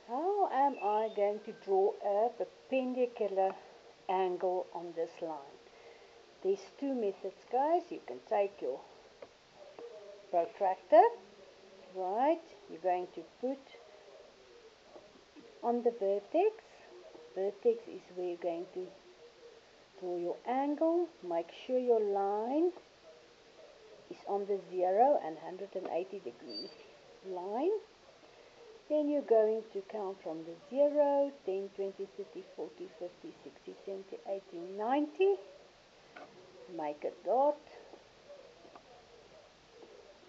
How am I going to draw a perpendicular angle on this line? There's two methods, guys. You can take your protractor, right? You're going to put on the vertex. Vertex is where you're going to draw your angle. Make sure your line is on the 0 and 180 degree line. Then you're going to count from the 0, 10, 20, 30, 40, 50, 60, 70, 80, 90. Make a dot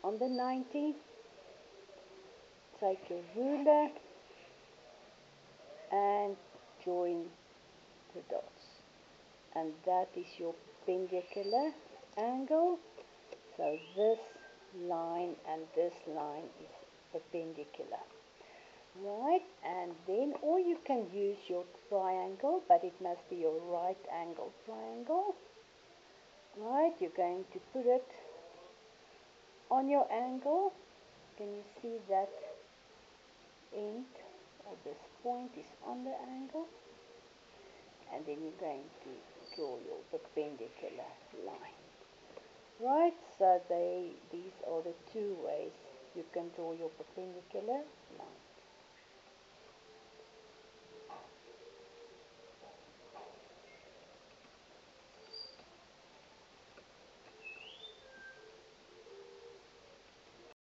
on the 90. Take your ruler and join the dots. And that is your perpendicular angle. So this line and this line is perpendicular. Right, and then, or you can use your triangle, but it must be your right angle triangle. Right, you're going to put it on your angle. Can you see that end or this point is on the angle? And then you're going to draw your perpendicular line. Right, so these are the two ways you can draw your perpendicular line.